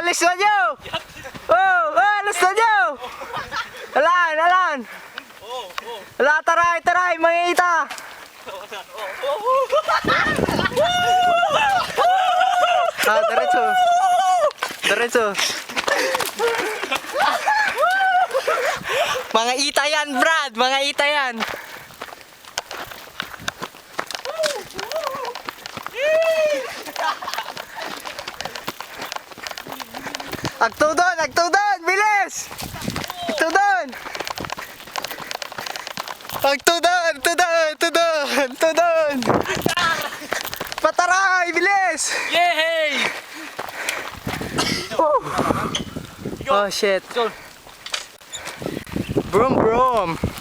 alis na nyo! Alis na nyo! Alan! Ala, taray, mga ita! Diretso. Mga ita yan, Brad! Mga ita yan! Agtudon! Bilis! Agtudon! Pataray! Bilis! Yay! Oh shit. Broom.